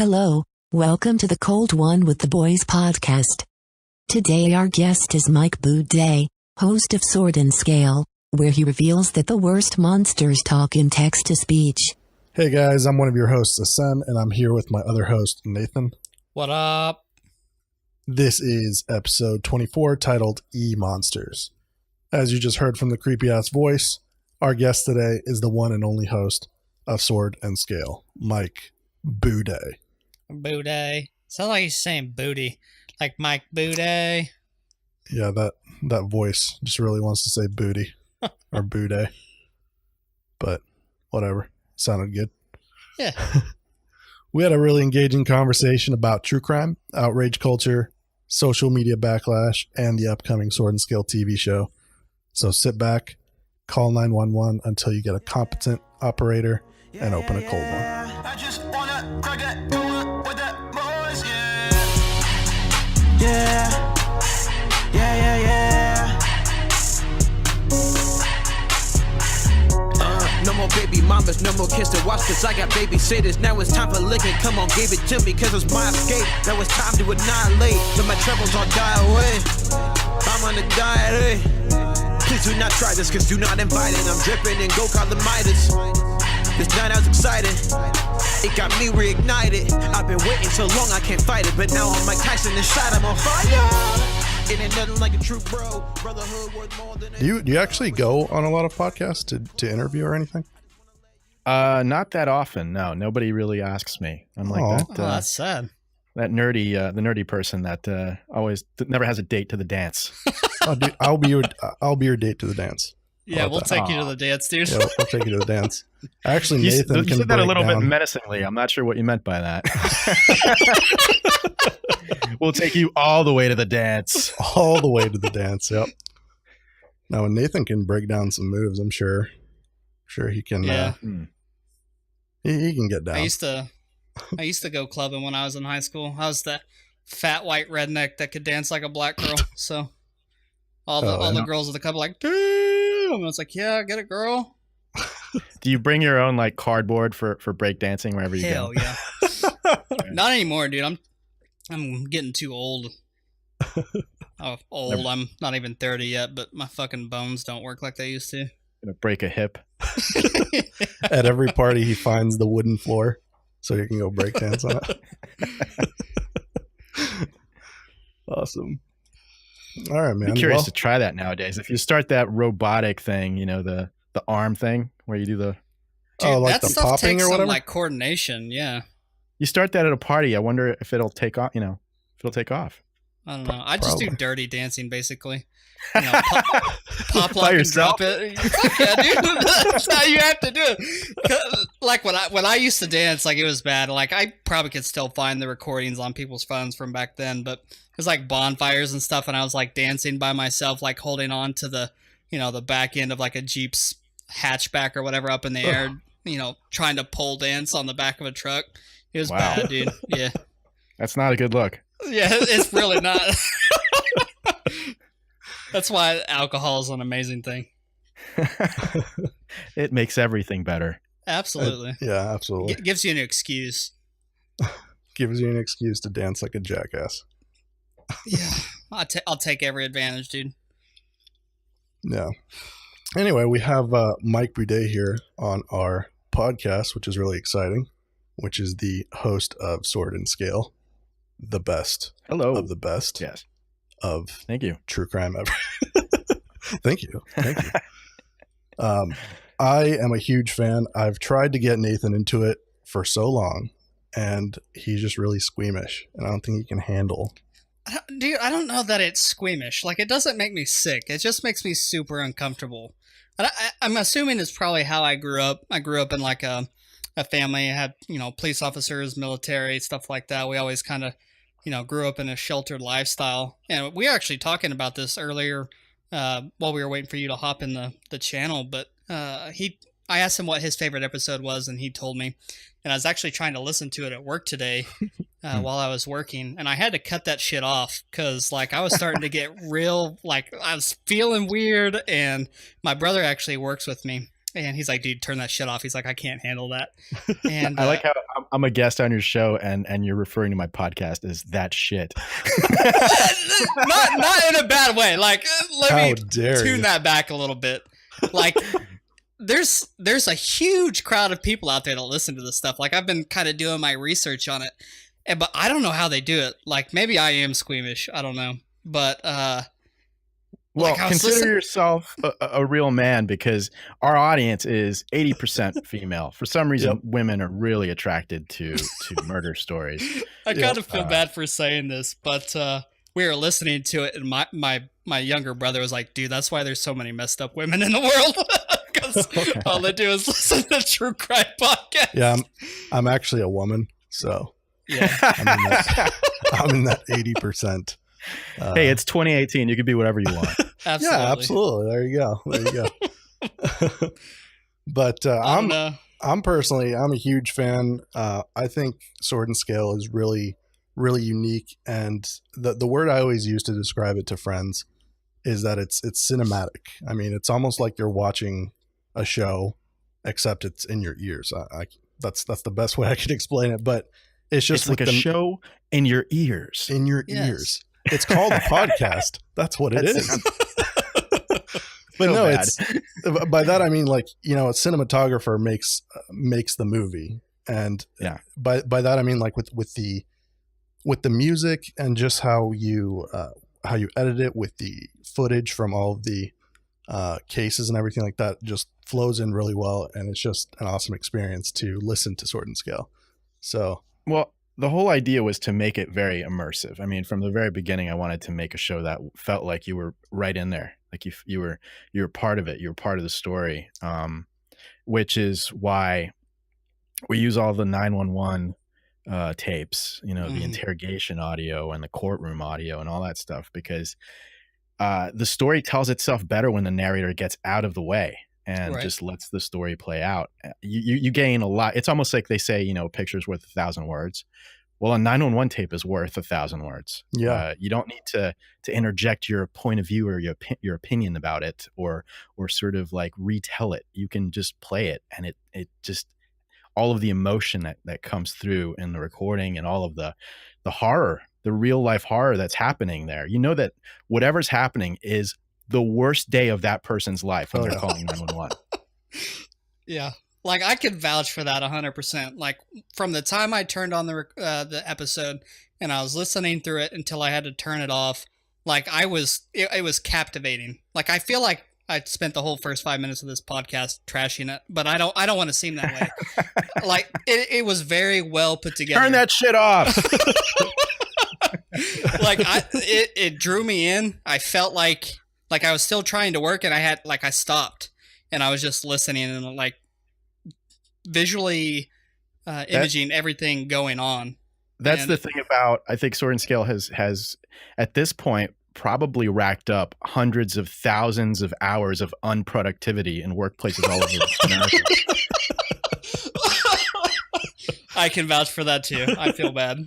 Hello, welcome to the Cold One with the Boys podcast. Today our guest is Mike Boudet, host of Sword and Scale, where he reveals that the worst monsters talk in text-to-speech. Hey guys, I'm one of your hosts, Asen, and I'm here with my other host, Nathan. What up? This is episode 24, titled eMonsters. As you just heard from the creepy-ass voice, our guest today is the one and only host of Sword and Scale, Mike Boudet. Boudet. Sounds like he's saying booty. Like Mike Boudet. Yeah, that voice just really wants to say booty or Boudet. But whatever. Sounded good. Yeah. We had a really engaging conversation about true crime, outrage culture, social media backlash, and the upcoming Sword and Scale TV show. So sit back, call 911 until you get a competent operator, and open a cold one. I just wanna crack that door with that voice, No more baby mamas, no more kids to watch, cause I got babysitters. Now it's time for licking, come on, give it to me, cause it's my escape. Now it's time to annihilate, till my troubles all die away. I'm on a diet, Please do not try this, cause do not invite it. I'm dripping in go call the Midas. This night I was excited, it got me reignited. I've been waiting so long I can't fight it, but now I'm Mike Tyson inside, I'm on fire. It ain't nothing like a true bro, brotherhood worth more than Do you actually go on a lot of podcasts to interview or anything? Not that often. No, nobody really asks me. I'm like that. That's sad. That nerdy, the nerdy person that always never has a date to the dance. Oh, dude, I'll be your date to the dance. Yeah, we'll take you to the dance, dude. Yeah, we'll take you to the dance. Actually, You Nathan can said that a little break bit down. menacingly. I'm not sure what you meant by that. We'll take you all the way to the dance. All the way to the dance. Yep. Now, when Nathan can break down some moves, I'm sure he can. Yeah. He can get down. I used to go clubbing when I was in high school. I was that fat white redneck that could dance like a black girl. So all the girls at the club were like, damn. And I was like, yeah, get it, girl. Do you bring your own like cardboard for break dancing wherever you Hell go? yeah. Not anymore, dude. I'm getting too old. Old. I'm not even 30 yet, but my fucking bones don't work like they used to. Gonna break a hip. At every party, he finds the wooden floor so he can go break dance on it. Awesome. All right, man. I'm curious to try that nowadays. If you start that robotic thing, the arm thing where you do the Dude, like that the stuff popping takes or some whatever. like coordination. Yeah. you start that at a party. I wonder if it'll take off. If it'll take off. I don't know. I just do Probably. dirty dancing, basically. Pop lock and yourself? drop it. Yeah, dude. That's how you have to do it. Like when I used to dance, like it was bad. Like I probably could still find the recordings on people's phones from back then, but it was like bonfires and stuff, and I was like dancing by myself, like holding on to the the back end of like a Jeep's hatchback or whatever up in the air, trying to pole dance on the back of a truck. It was bad, dude. Yeah. That's not a good look. Yeah, it's really not. That's why alcohol is an amazing thing. It makes everything better. Absolutely. Yeah, absolutely. Gives you an excuse. Gives you an excuse to dance like a jackass. Yeah. I'll take every advantage, dude. Yeah. Anyway, we have Mike Boudet here on our podcast, which is really exciting, which is the host of Sword and Scale, the best Hello. of the best Yes. of Thank you. true crime ever. Thank you. I am a huge fan. I've tried to get Nathan into it for so long, and he's just really squeamish, and I don't think he can handle. Dude, I don't know that it's squeamish. Like, it doesn't make me sick. It just makes me super uncomfortable. And I'm assuming it's probably how I grew up. I grew up in like a family. I had, police officers, military, stuff like that. We always kind of, grew up in a sheltered lifestyle. And we were actually talking about this earlier while we were waiting for you to hop in the channel. But I asked him what his favorite episode was, and he told me. And I was actually trying to listen to it at work today while I was working. And I had to cut that shit off because, like, I was starting to get real, like, I was feeling weird. And my brother actually works with me. And he's like, dude, turn that shit off. He's like, I can't handle that. And I like how I'm a guest on your show and you're referring to my podcast as that shit. not in a bad way. Like, let How me dare tune you. that back a little bit. Like, there's a huge crowd of people out there that listen to this stuff. Like, I've been kind of doing my research on it, but I don't know how they do it. Like, maybe I am squeamish. I don't know. But Well, like, I was consider listening- yourself a real man, because our audience is 80% female. For some reason, women are really attracted to murder stories. I kind of feel bad for saying this, but we were listening to it, and my younger brother was like, "Dude, that's why there's so many messed up women in the world, because all they do is listen to true crime podcasts." Yeah, I'm actually a woman, so Yeah. I'm in that 80%. Hey, it's 2018. You can be whatever you want. Absolutely. Yeah, absolutely. There you go. But I'm personally, I'm a huge fan. I think Sword and Scale is really, really unique. And the word I always use to describe it to friends is that it's cinematic. I mean, it's almost like you're watching a show, except it's in your ears. That's the best way I could explain it. But it's just like a show in your ears. In your ears. It's called a podcast. That's what it is. But no, it's by that I mean, like, you know, a cinematographer makes the movie, and by that I mean, like, with the music and just how you edit it, with the footage from all of the cases and everything like that, just flows in really well, and it's just an awesome experience to listen to Sword and Scale. So, well, the whole idea was to make it very immersive. I mean, from the very beginning, I wanted to make a show that felt like you were right in there, like you were part of it. You were part of the story, which is why we use all the 911 tapes, you know, the interrogation audio and the courtroom audio and all that stuff, because the story tells itself better when the narrator gets out of the way and just lets the story play out. You gain a lot. It's almost like they say, you know, a picture's worth 1,000 words. Well, a 911 tape is worth 1,000 words. Yeah. You don't need to interject your point of view or your opinion about it, or sort of like retell it. You can just play it, and it just, all of the emotion that comes through in the recording, and all of the horror, the real life horror that's happening there. You know that whatever's happening is the worst day of that person's life when they're calling 911. Yeah. Like, I could vouch for that 100%. Like, from the time I turned on the episode and I was listening through it until I had to turn it off, like, it was captivating. Like, I feel like I spent the whole first 5 minutes of this podcast trashing it, but I don't want to seem that way. Like, it was very well put together. Turn that shit off. Like, it drew me in. I felt like I was still trying to work, and I stopped and I was just listening and, like, visually imaging everything going on. That's the thing about, I think Sword and Scale has at this point probably racked up hundreds of thousands of hours of unproductivity in workplaces all over America. I can vouch for that too. I feel bad.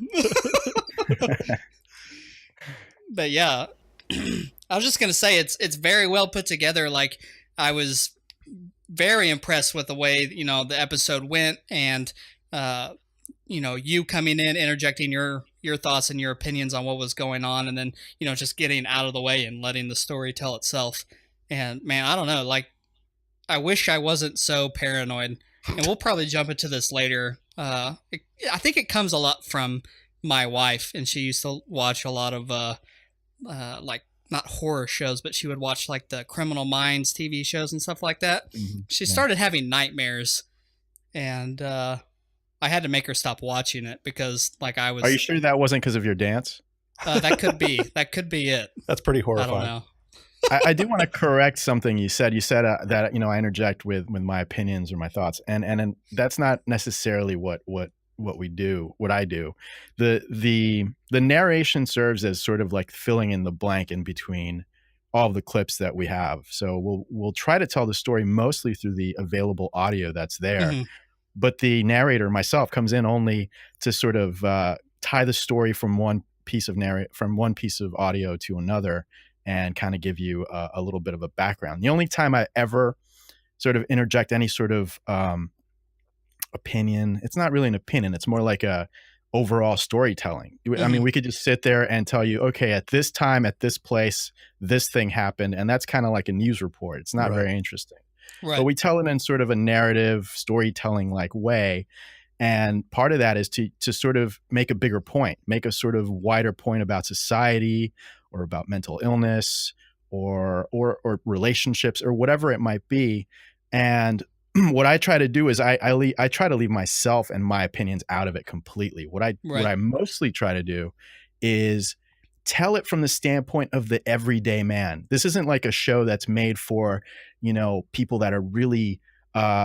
But yeah, I was just gonna say it's very well put together. Like, I was very impressed with the way, you know, the episode went, and you know, you coming in, interjecting your thoughts and your opinions on what was going on, and then, you know, just getting out of the way and letting the story tell itself. And man, I don't know, like, I wish I wasn't so paranoid. And we'll probably jump into this later. I think it comes a lot from my wife, and she used to watch a lot of like, not horror shows, but she would watch, like, the Criminal Minds TV shows and stuff like that. She started having nightmares, and I had to make her stop watching it because, like, I was... Are you sure that wasn't because of your dance? That could be. That could be it. That's pretty horrifying. I don't know. I do want to correct something you said. You said that, you know, I interject with my opinions or my thoughts, and that's not necessarily what we do, what I do. The narration serves as sort of like filling in the blank in between all of the clips that we have. So we'll try to tell the story mostly through the available audio that's there. But the narrator, myself, comes in only to sort of tie the story from one piece of audio to another, and kind of give you a little bit of a background. The only time I ever sort of interject any sort of opinion. It's not really an opinion. It's more like a overall storytelling. I mean, we could just sit there and tell you, okay, at this time, at this place, this thing happened. And that's kind of like a news report. It's not very interesting. Right. But we tell it in sort of a narrative storytelling like way. And part of that is to sort of make a bigger point, make a sort of wider point about society or about mental illness or relationships or whatever it might be. And what I try to do is I try to leave myself and my opinions out of it completely. What I mostly try to do is tell it from the standpoint of the everyday man. This isn't like a show that's made for, people that are really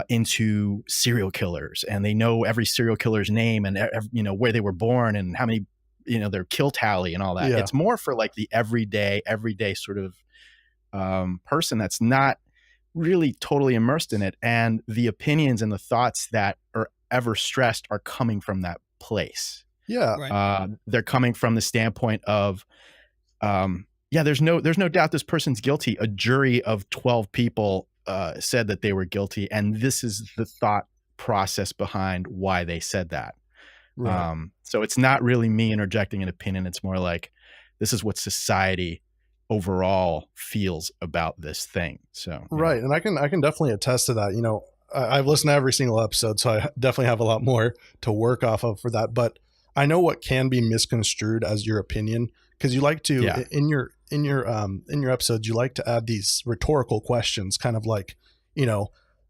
into serial killers and they know every serial killer's name and where they were born and how many, their kill tally and all that. It's more for like the everyday sort of person that's not really totally immersed in it, and the opinions and the thoughts that are ever stressed are coming from that place. They're coming from the standpoint of there's no doubt this person's guilty. A jury of 12 people said that they were guilty, and this is the thought process behind why they said that. So it's not really me interjecting an opinion. It's more like, this is what society overall feels about this thing. So and I can definitely attest to that. I've listened to every single episode, so I definitely have a lot more to work off of for that. But I know what can be misconstrued as your opinion, because you like to in your episodes, you like to add these rhetorical questions, kind of like,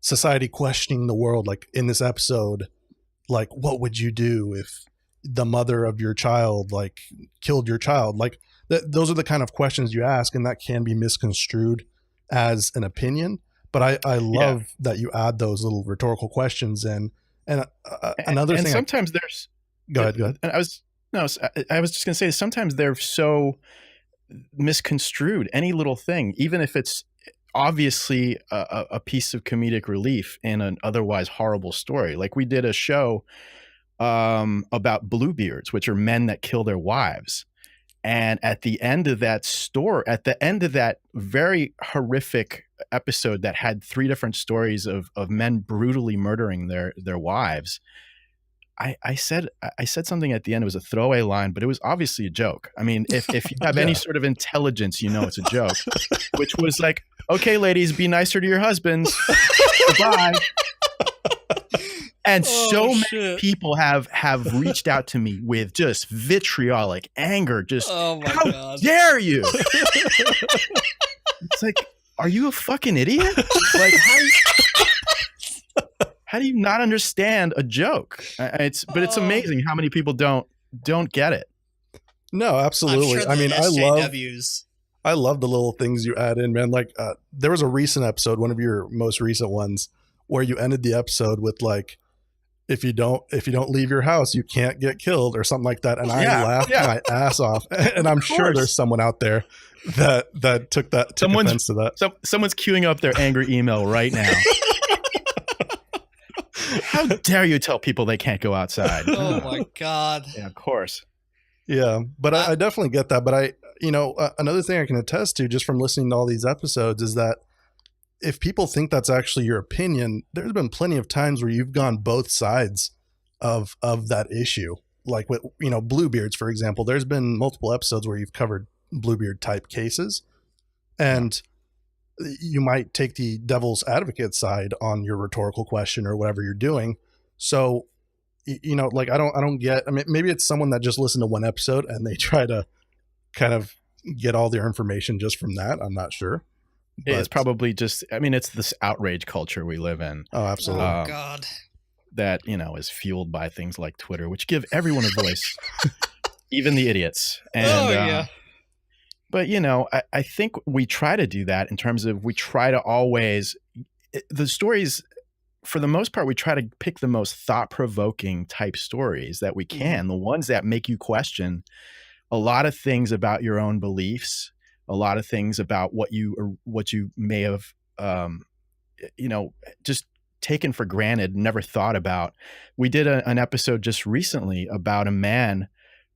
society questioning the world. Like in this episode, like, what would you do if the mother of your child like killed your child? Like those are the kind of questions you ask, and that can be misconstrued as an opinion. But I love that you add those little rhetorical questions in. And another thing, sometimes there's go ahead. And I was just gonna say, sometimes they're so misconstrued. Any little thing, even if it's obviously a piece of comedic relief in an otherwise horrible story. Like we did a show about Bluebeards, which are men that kill their wives. And at the end of that very horrific episode that had 3 different stories of men brutally murdering their wives, I said something at the end. It was a throwaway line, but it was obviously a joke. I mean, if you have any sort of intelligence, it's a joke, which was like, okay, ladies, be nicer to your husbands. Goodbye. And many people have reached out to me with just vitriolic anger. Just, how dare you? It's like, are you a fucking idiot? Like, how do you not understand a joke? It's amazing how many people don't get it. No, absolutely. I mean, I love the little things you add in, man. Like there was a recent episode, one of your most recent ones, where you ended the episode with like, if you don't leave your house, you can't get killed or something like that. And I laughed my ass off. And I'm sure there's someone out there that took offense to that. Someone's queuing up their angry email right now. How dare you tell people they can't go outside? Oh my God. Yeah, of course. Yeah, but I definitely get that. But another thing I can attest to just from listening to all these episodes is that if people think that's actually your opinion, there's been plenty of times where you've gone both sides of that issue. Like with, Bluebeards, for example, there's been multiple episodes where you've covered Bluebeard type cases, and you might take the devil's advocate side on your rhetorical question or whatever you're doing. So, like, I don't get, I mean, maybe it's someone that just listened to one episode and they try to kind of get all their information just from that. I'm not sure. It's probably just, I mean, it's this outrage culture we live in. Oh, absolutely. Oh, God. That, is fueled by things like Twitter, which give everyone a voice, even the idiots. And, but, I think we try to do that in terms of we try to always, the stories, for the most part, we try to pick the most thought-provoking type stories that we can, the ones that make you question a lot of things about your own beliefs, a lot of things about what you may have, just taken for granted, never thought about. We did an episode just recently about a man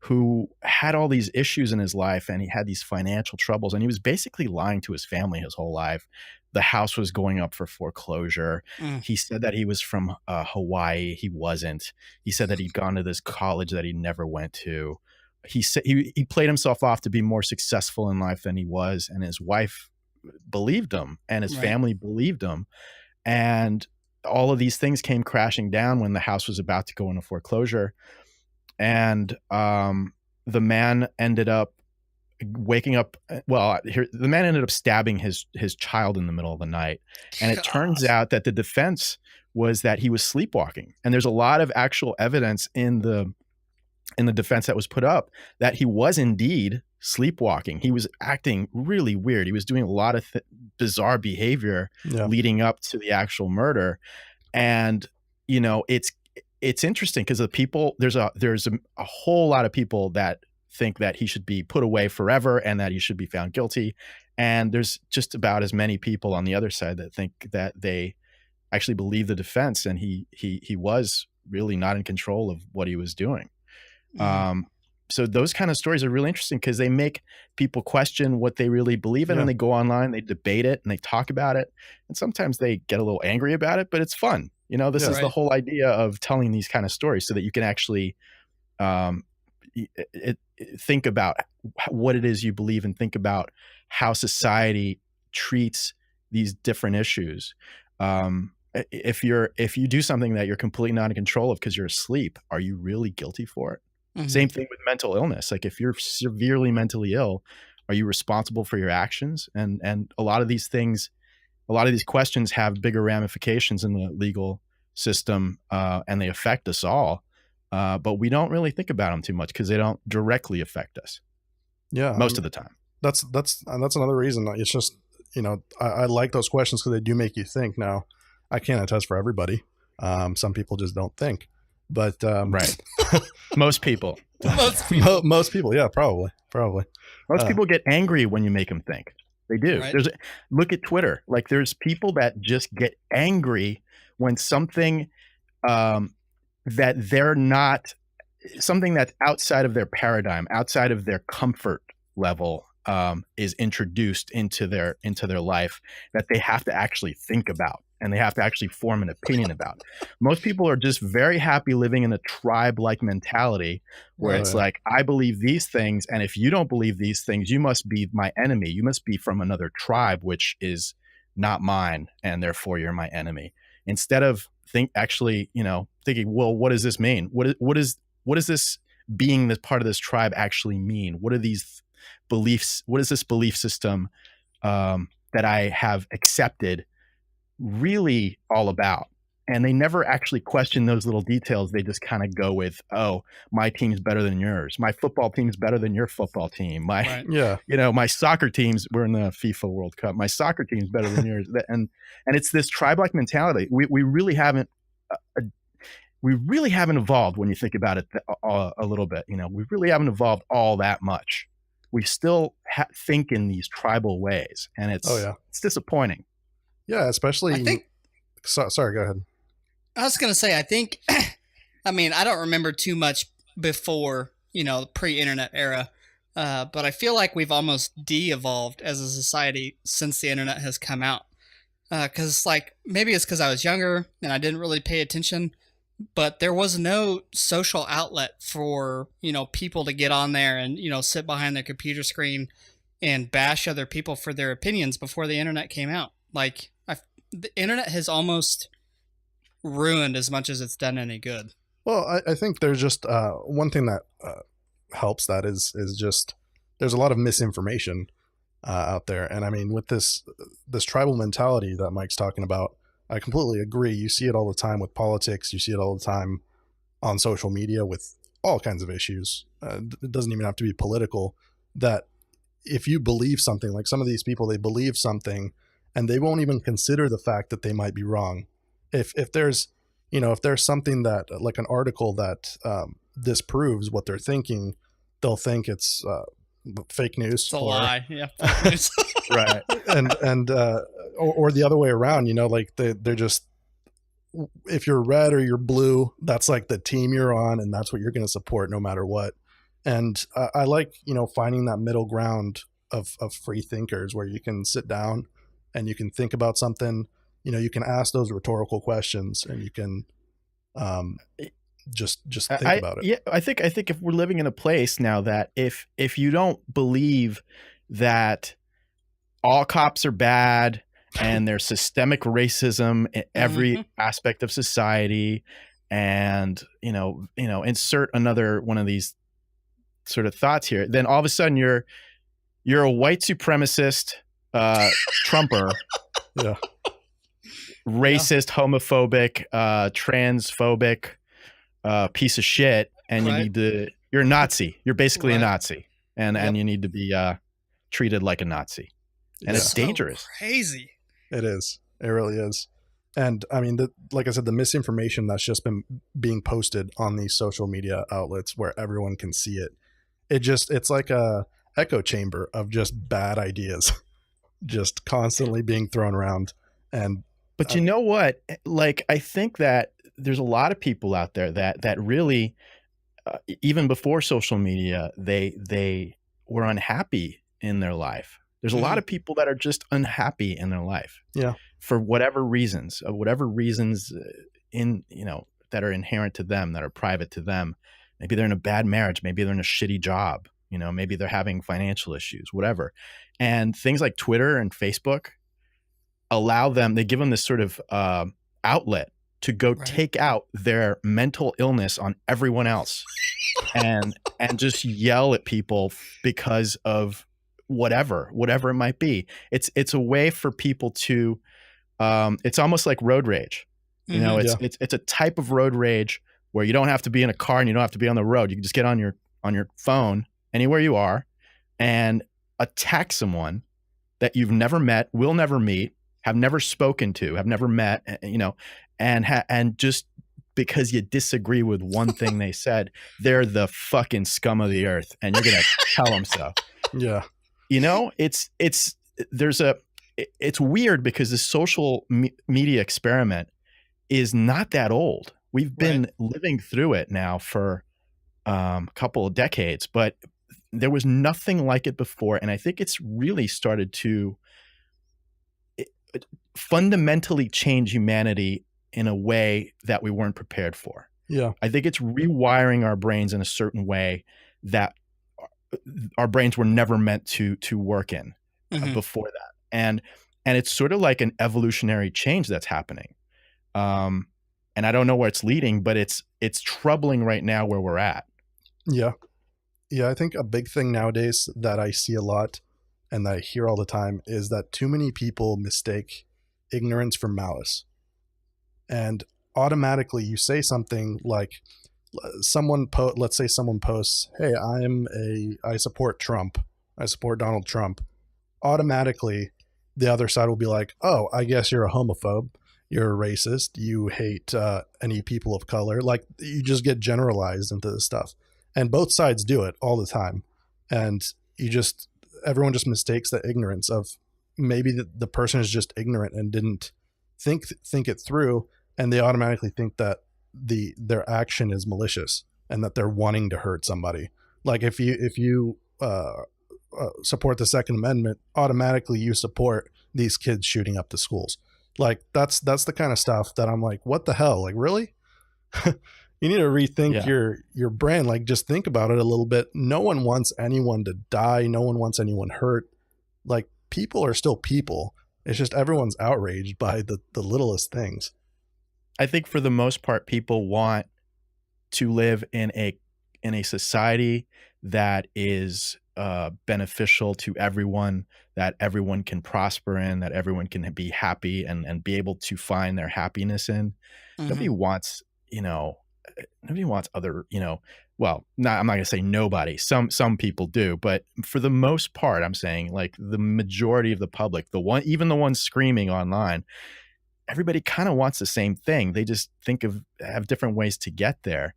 who had all these issues in his life, and he had these financial troubles, and he was basically lying to his family his whole life. the house was going up for foreclosure. Mm. He said that he was from Hawaii. He wasn't. He said that he'd gone to this college that he never went to. He said he played himself off to be more successful in life than he was, and his wife believed him, and his Right. family believed him, and all of these things came crashing down when the house was about to go into foreclosure, and the man ended up waking up. Well, the man ended up stabbing his child in the middle of the night, and it turns out that the defense was that he was sleepwalking. And there's a lot of actual evidence in the defense that was put up that he was indeed sleepwalking. He was acting really weird. He was doing a lot of bizarre behavior leading up to the actual murder. And it's interesting because there's a whole lot of people that think that he should be put away forever and that he should be found guilty. And there's just about as many people on the other side that think that they actually believe the defense and he was really not in control of what he was doing. So those kind of stories are really interesting because they make people question what they really believe in, and they go online, they debate it, and they talk about it. And sometimes they get a little angry about it, but it's fun. This is the whole idea of telling these kind of stories so that you can actually think about what it is you believe and think about how society treats these different issues. If you do something that you're completely not in control of because you're asleep, are you really guilty for it? Mm-hmm. Same thing with mental illness. Like if you're severely mentally ill, are you responsible for your actions? And a lot of these things, a lot of these questions have bigger ramifications in the legal system, and they affect us all. But we don't really think about them too much because they don't directly affect us. Yeah, most of the time. That's another reason. It's just I like those questions because they do make you think. Now, I can't attest for everybody. Some people just don't think. But right, most people, most people, yeah, probably. Most people get angry when you make them think. They do. Right. Look at Twitter. Like there's people that just get angry when something that they're not, something that's outside of their paradigm, outside of their comfort level, is introduced into their life that they have to actually think about. And they have to actually form an opinion about. Most people are just very happy living in a tribe-like mentality where it's like, I believe these things, and if you don't believe these things, you must be my enemy. You must be from another tribe, which is not mine, and therefore you're my enemy. Instead of thinking, well, what does this mean? What is this being this part of this tribe actually mean? What are these beliefs? What is this belief system that I have accepted really all about? And they never actually question those little details. They just kind of go with, oh, my team's better than yours. My football team's better than your football team. My soccer teams, we're in the FIFA World Cup. My soccer team's better than yours. And it's this tribe-like mentality. We really haven't evolved when you think about it a little bit. We really haven't evolved all that much. We still think in these tribal ways, and it's disappointing. Yeah, especially. Sorry, go ahead. I was going to say, I think, I don't remember too much before, pre-internet era, but I feel like we've almost de-evolved as a society since the internet has come out. Because, maybe it's because I was younger and I didn't really pay attention, but there was no social outlet for, people to get on there and, sit behind their computer screen and bash other people for their opinions before the internet came out. The internet has almost ruined as much as it's done any good. Well, I think there's just one thing that helps that is just there's a lot of misinformation out there. And with this tribal mentality that Mike's talking about, I completely agree. You see it all the time with politics. You see it all the time on social media with all kinds of issues. It doesn't even have to be political. That if you believe something, like some of these people, they believe something and they won't even consider the fact that they might be wrong. If there's something that, like an article that disproves what they're thinking, they'll think it's fake news. It's a lie. Yeah. Right. And or the other way around, they're just, if you're red or you're blue, that's like the team you're on, and that's what you're going to support no matter what. And I like, finding that middle ground of free thinkers where you can sit down and you can think about something, you can ask those rhetorical questions, and you can just think about it. Yeah, I think if we're living in a place now that if you don't believe that all cops are bad and there's systemic racism in every aspect of society, and insert another one of these sort of thoughts here, then all of a sudden you're a white supremacist, Trumper, Yeah. racist, homophobic, transphobic, piece of shit, and you're a Nazi. You're basically a Nazi, and you need to be treated like a Nazi, and it's dangerous. Crazy. It is. It really is. And I mean, like I said, the misinformation that's just been being posted on these social media outlets where everyone can see it, it's like a echo chamber of just bad ideas, just constantly being thrown around. But you know what? Like, I think that there's a lot of people out there that really, even before social media, they were unhappy in their life. There's a lot of people that are just unhappy in their life. Yeah. For whatever reasons, that are inherent to them, that are private to them. Maybe they're in a bad marriage. Maybe they're in a shitty job. Maybe they're having financial issues, whatever. And things like Twitter and Facebook they give them this sort of outlet to go take out their mental illness on everyone else and just yell at people because of whatever it might be. It's a way for people to it's almost like road rage. It's a type of road rage where you don't have to be in a car and you don't have to be on the road. You can just get on your phone anywhere you are and attack someone that you've never met, will never meet, have never spoken to, have never met, and just because you disagree with one thing they said, they're the fucking scum of the earth, and you're gonna tell them so. Yeah. It's weird because the social media experiment is not that old. We've been living through it now for a couple of decades, but there was nothing like it before. And I think it's really started to fundamentally change humanity in a way that we weren't prepared for. Yeah. I think it's rewiring our brains in a certain way that our brains were never meant to work in before that. And it's sort of like an evolutionary change that's happening. And I don't know where it's leading, but it's troubling right now where we're at. Yeah. Yeah. I think a big thing nowadays that I see a lot and that I hear all the time is that too many people mistake ignorance for malice. And automatically you say something like let's say someone posts, "Hey, I support Trump. I support Donald Trump." Automatically the other side will be like, "Oh, I guess you're a homophobe. You're a racist. You hate any people of color." Like, you just get generalized into this stuff. And both sides do it all the time. And everyone just mistakes the ignorance of maybe the person is just ignorant and didn't think it through. And they automatically think that their action is malicious and that they're wanting to hurt somebody. Like, if you support the Second Amendment, automatically you support these kids shooting up the schools. Like, that's the kind of stuff that I'm like, what the hell? Like, really? You need to rethink your brand. Like, just think about it a little bit. No one wants anyone to die. No one wants anyone hurt. Like, people are still people. It's just everyone's outraged by the littlest things. I think for the most part, people want to live in a society that is beneficial to everyone, that everyone can prosper in, that everyone can be happy and be able to find their happiness in. Nobody wants, other, well, I'm not going to say nobody. Some people do, but for the most part, I'm saying, like, the majority of the public, even the ones screaming online, everybody kind of wants the same thing. They just have different ways to get there.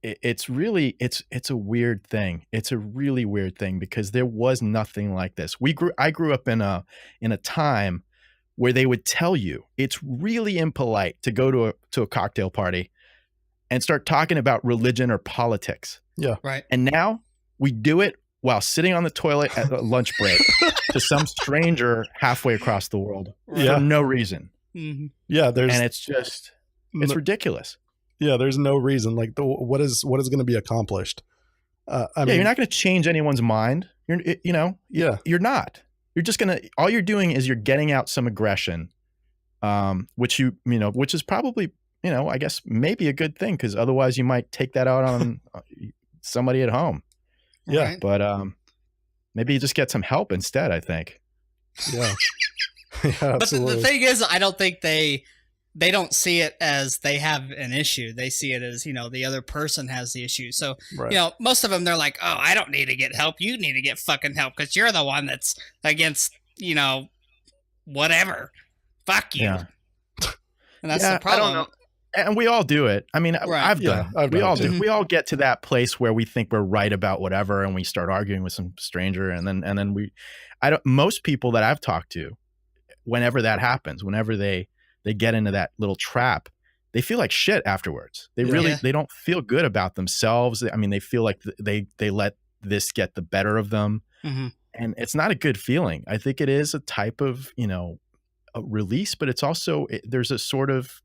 It's really, it's a weird thing. It's a really weird thing because there was nothing like this. I grew up in a time where they would tell you it's really impolite to go to a cocktail party and start talking about religion or politics. Yeah. Right. And now we do it while sitting on the toilet at a lunch break to some stranger halfway across the world Yeah. for no reason. Mm-hmm. Yeah, there's And it's ridiculous. Yeah, there's no reason. Like, what is going to be accomplished? I mean, you're not going to change anyone's mind. You're not. You're just all you're doing is you're getting out some aggression, which which is probably, I guess maybe a good thing, because otherwise you might take that out on somebody at home. Yeah. Right. But maybe you just get some help instead, I think. Yeah. Yeah, But absolutely. the thing is, I don't think they don't see it as they have an issue. They see it as, the other person has the issue. So, Right. most of them, they're like, oh, I don't need to get help. You need to get fucking help because you're the one that's against, whatever. Fuck you. Yeah. And that's Yeah, the problem. I don't know. And we all do it. I mean, Right. I've Yeah, done. I've We done all it too. do. We all get to that place where we think we're right about whatever, and we start arguing with some stranger, and then most people that I've talked to, whenever that happens, whenever they get into that little trap, they feel like shit afterwards. They Yeah. they don't feel good about themselves. I mean, they feel like they let this get the better of them, Mm-hmm. and it's not a good feeling. I think it is a type of a release, but it's also there's a sort of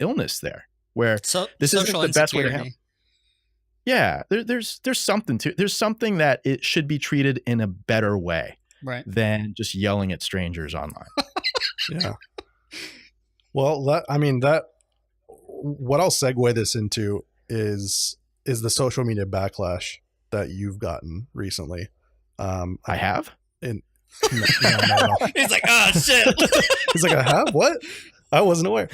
illness there where So this isn't social the best way to insecurity. there's something there's something that it should be treated in a better way Right. than just yelling at strangers online. Yeah. Well, what I'll segue this into is the social media backlash that you've gotten recently. I have. No, no. He's like, oh, shit. He's like, I have what? I wasn't aware.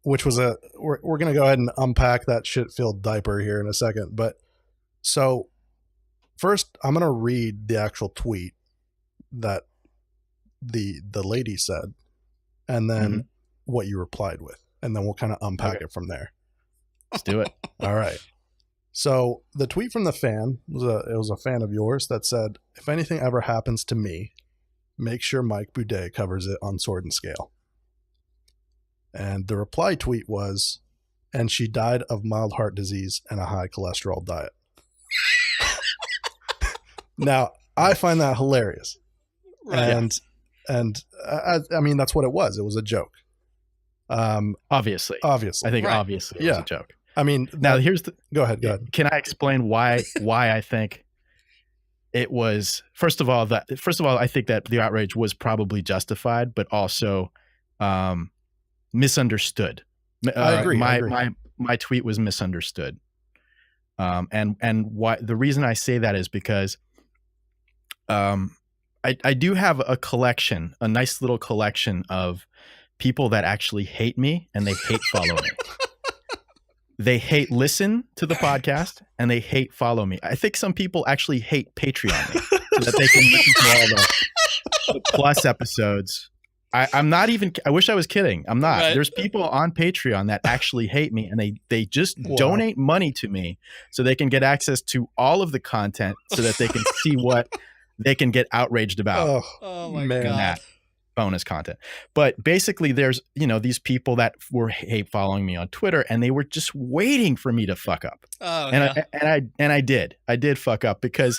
Which was we're going to go ahead and unpack that shit-filled diaper here in a second. But so first, I'm going to read the actual tweet that the lady said, and then what you replied with, and then we'll kind of unpack it from there. Let's do it. All right. So the tweet from the fan was a fan of yours that said, "If anything ever happens to me, make sure Mike Boudet covers it on Sword and Scale." And the reply tweet was, "And she died of mild heart disease and a high cholesterol diet." Now, I find that hilarious. Right. And I mean, that's what it was. It was a joke. Obviously. Obviously. I think Right. obviously it was Yeah. a joke. I mean, Now here's the go ahead. Go ahead. Can I explain why I think it was first of all, I think that the outrage was probably justified, but also misunderstood. I agree. My tweet was misunderstood. And why the reason I say that is because I do have a nice little collection of people that actually hate me and they hate follow me. They hate listen to the podcast and they hate follow me. I think some people actually hate Patreon me so that they can listen to all the plus episodes. I'm not even, I wish I was kidding. I'm not. Right. There's people on Patreon that actually hate me and they just Wow. donate money to me so they can get access to all of the content so that they can see what they can get outraged about. Oh, Oh, my man. God. That bonus content. But basically there's, these people that were hate following me on Twitter and they were just waiting for me to fuck up. Oh, And yeah. I did fuck up because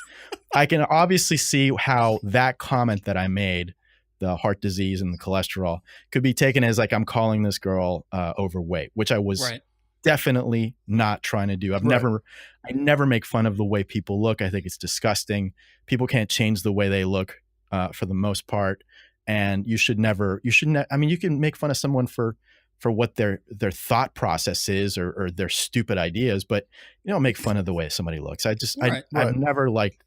I can obviously see how that comment that I made, the heart disease and the cholesterol, could be taken as like I'm calling this girl overweight, which I was Right. definitely not trying to do. I never make fun of the way people look. I think it's disgusting. People can't change the way they look for the most part. And you should I mean, you can make fun of someone for what their thought process is or their stupid ideas, but you don't make fun of the way somebody looks. Right. I've never liked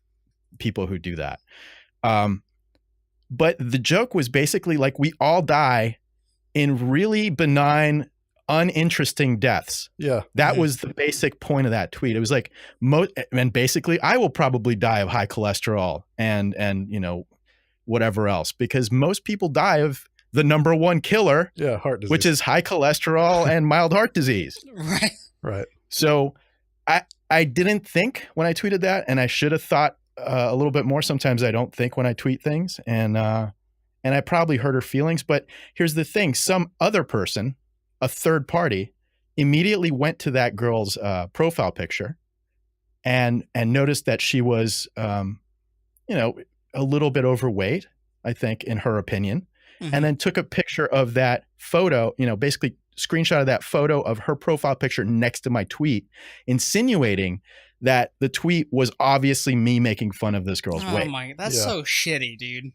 people who do that. But the joke was basically like we all die in really benign, uninteresting deaths. yeah. That was the basic point of that tweet. It was like, and basically, I will probably die of high cholesterol and whatever else, because most people die of the number one killer, Yeah. Heart disease. which is high cholesterol and mild heart disease. Right. right. So I didn't think when I tweeted that, and I should have thought a little bit more. Sometimes I don't think when I tweet things, and I probably hurt her feelings. But here's the thing: some other person, a third party, immediately went to that girl's profile picture and noticed that she was, a little bit overweight, I think, in her opinion, and then took a picture of that photo, basically screenshot of that photo of her profile picture next to my tweet, insinuating that the tweet was obviously me making fun of this girl's weight. Oh my, that's so shitty, dude.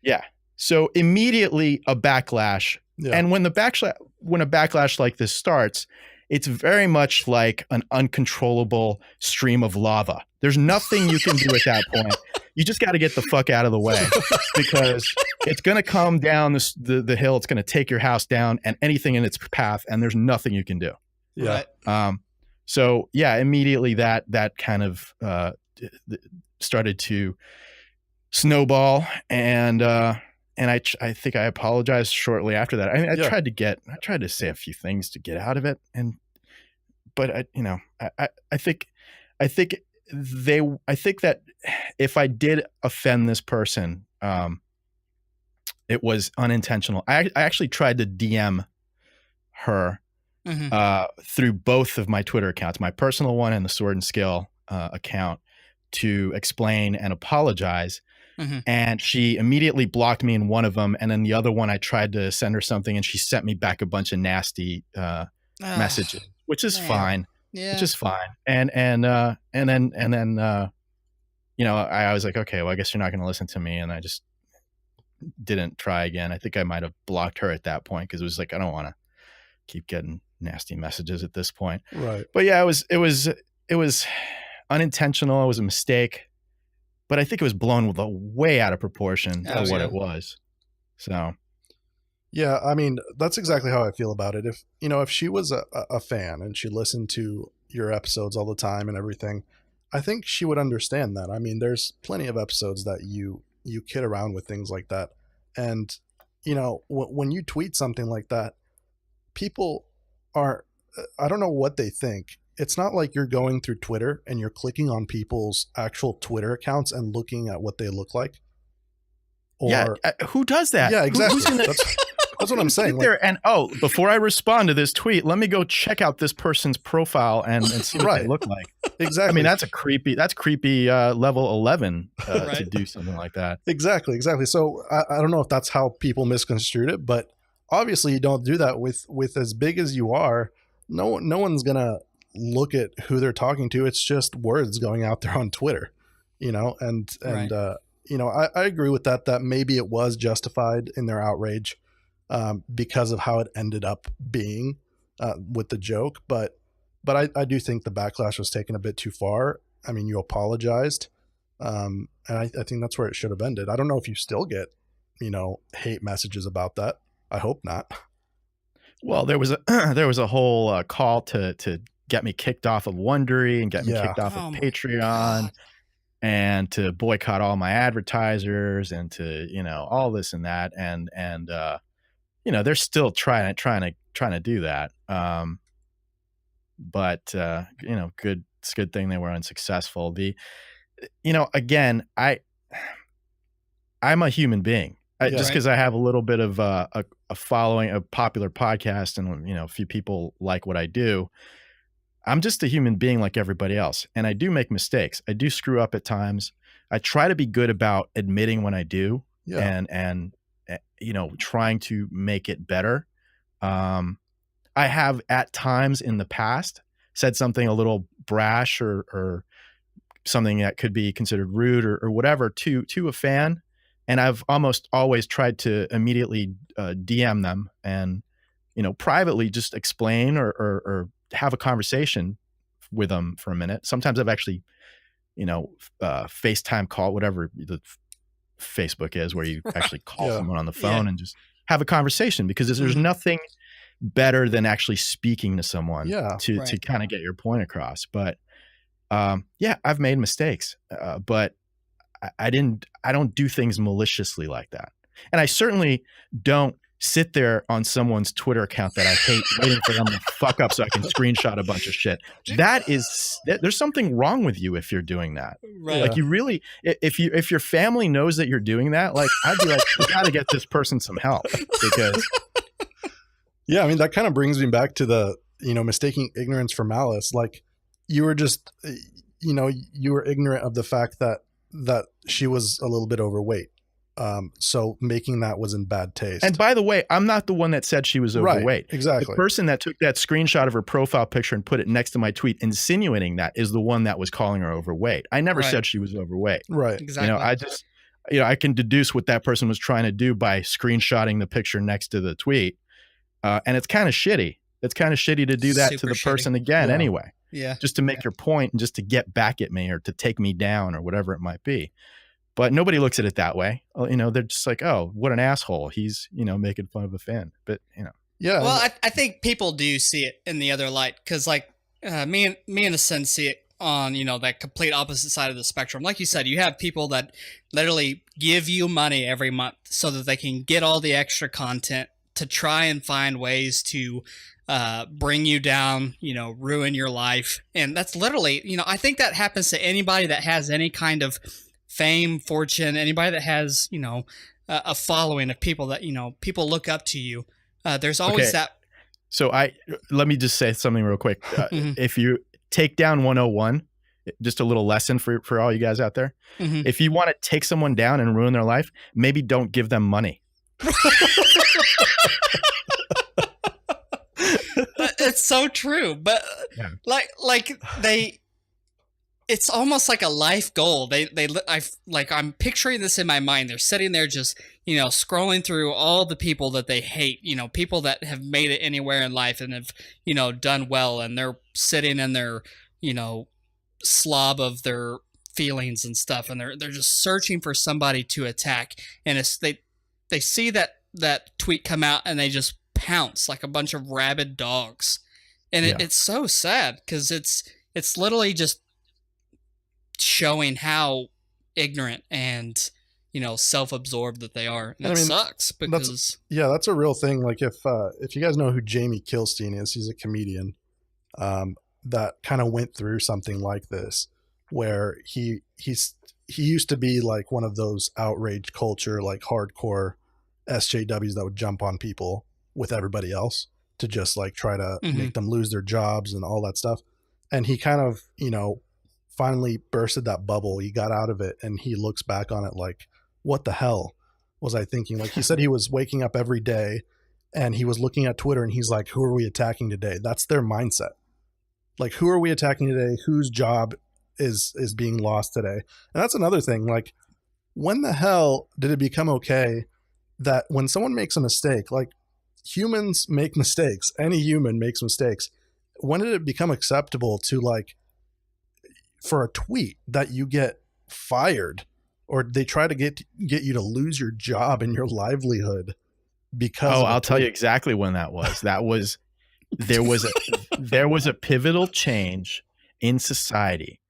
Yeah. So immediately a backlash. Yeah. And when a backlash like this starts, it's very much like an uncontrollable stream of lava. There's nothing you can do at that point. You just got to get the fuck out of the way, because it's going to come down the hill. It's going to take your house down and anything in its path, and there's nothing you can do. Yeah. So yeah, immediately that kind of started to snowball, and I think I apologized shortly after that. I tried to say a few things to get out of it, but I think that if I did offend this person, it was unintentional. I actually tried to DM her through both of my Twitter accounts, my personal one and the Sword and Scale account, to explain and apologize. And she immediately blocked me in one of them, and then the other one I tried to send her something, and she sent me back a bunch of nasty messages, which is fine. Yeah. Which is fine. And then I was like, okay, well, I guess you're not going to listen to me, and I just didn't try again. I think I might have blocked her at that point, because it was like, I don't want to keep getting nasty messages at this point. Right. But yeah, it was unintentional. It was a mistake. But I think it was blown way out of proportion to what it was. So, yeah, I mean, that's exactly how I feel about it. If she was a fan and she listened to your episodes all the time and everything, I think she would understand that. I mean, there's plenty of episodes that you kid around with things like that, and when you tweet something like that, people are, I don't know what they think. It's not like you're going through Twitter and you're clicking on people's actual Twitter accounts and looking at what they look like. Who does that? Yeah, exactly. Who's gonna, that's what I'm saying. There and before I respond to this tweet, let me go check out this person's profile and see what they look like. Exactly. I mean, that's creepy level 11 to do something like that. Exactly. So I don't know if that's how people misconstrued it, but obviously you don't do that with as big as you are. No one's gonna look at who they're talking to. It's just words going out there on Twitter, I agree with that maybe it was justified in their outrage because of how it ended up being with the joke. But I do think the backlash was taken a bit too far. I mean, you apologized. And I think that's where it should have ended. I don't know if you still get, hate messages about that. I hope not. Well, there was a whole call to get me kicked off of Wondery and get me kicked off of Patreon, and to boycott all my advertisers, and to all this and that, and they're still trying to do that. But it's a good thing they were unsuccessful. Again, I'm a human being. Just because I have a little bit of a following, a popular podcast, and a few people like what I do, I'm just a human being like everybody else, and I do make mistakes. I do screw up at times. I try to be good about admitting when I do, and trying to make it better. I have at times in the past said something a little brash or something that could be considered rude or whatever to a fan, and I've almost always tried to immediately DM them and privately just explain or have a conversation with them for a minute. Sometimes I've actually, FaceTime call, whatever the Facebook is, where you actually call someone on the phone and just have a conversation, because there's nothing better than actually speaking to someone to kind of get your point across. But I've made mistakes, but I don't do things maliciously like that. And I certainly don't sit there on someone's Twitter account that I hate, waiting for them to fuck up so I can screenshot a bunch of shit. There's something wrong with you if you're doing that. Right. Like, you really, if your family knows that you're doing that, like, I'd be like, you got to get this person some help, because. Yeah. I mean, that kind of brings me back to the, mistaking ignorance for malice. Like, you were just, you know, you were ignorant of the fact that she was a little bit overweight. So making that was in bad taste. And by the way, I'm not the one that said she was overweight. Right, exactly. The person that took that screenshot of her profile picture and put it next to my tweet insinuating that is the one that was calling her overweight. I never said she was overweight. Right. Exactly. You know, I just, you know, I can deduce what that person was trying to do by screenshotting the picture next to the tweet. And it's kind of shitty. It's kind of shitty to do that Super to the shitty. person again anyway. Yeah. Just to make your point and just to get back at me or to take me down or whatever it might be. But nobody looks at it that way. You know, they're just like, oh, what an asshole. He's, you know, making fun of a fan. But, you know. Yeah. Well, I think people do see it in the other light because, like, me in a sense see it on, you know, that complete opposite side of the spectrum. Like you said, you have people that literally give you money every month so that they can get all the extra content to try and find ways to bring you down, you know, ruin your life. And that's literally, you know, I think that happens to anybody that has any kind of fame, fortune, anybody that has, you know, a following of people that, you know, people look up to you. There's always that. So let me just say something real quick. If you take down 101, just a little lesson for all you guys out there. If you want to take someone down and ruin their life, maybe don't give them money. It's so true. But it's almost like a life goal. I'm picturing this in my mind. They're sitting there just, you know, scrolling through all the people that they hate, you know, people that have made it anywhere in life and have, you know, done well. And they're sitting in their, you know, slob of their feelings and stuff. And they're just searching for somebody to attack. And they see that tweet come out and they just pounce like a bunch of rabid dogs. And it's so sad because it's literally just showing how ignorant and, you know, self-absorbed that they are. And it sucks because that's a real thing. Like if you guys know who Jamie Kilstein is, he's a comedian that kind of went through something like this, where he used to be like one of those outrage culture, like hardcore SJWs that would jump on people with everybody else to just like try to make them lose their jobs and all that stuff. And he kind of, you know, finally bursted that bubble. He got out of it and he looks back on it like, what the hell was I thinking? Like he said, he was waking up every day and he was looking at Twitter and he's like, who are we attacking today? That's their mindset. Like, who are we attacking today? Whose job is being lost today? And that's another thing. Like, when the hell did it become okay that when someone makes a mistake, like humans make mistakes, any human makes mistakes. When did it become acceptable to like, for a tweet that you get fired or they try to get you to lose your job and your livelihood because I'll tell you exactly when that was. There was a pivotal change in society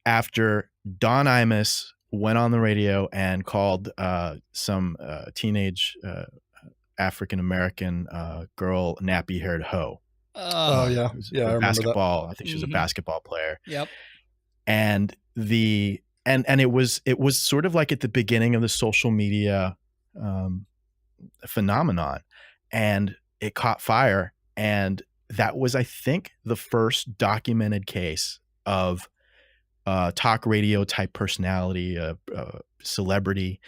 after Don Imus went on the radio and called some teenage African-American girl nappy-haired hoe. Oh yeah. Yeah. I remember basketball. that. I think she was a basketball player. Yep. And it was sort of like at the beginning of the social media phenomenon, and it caught fire. And that was, I think, the first documented case of talk radio type personality, celebrity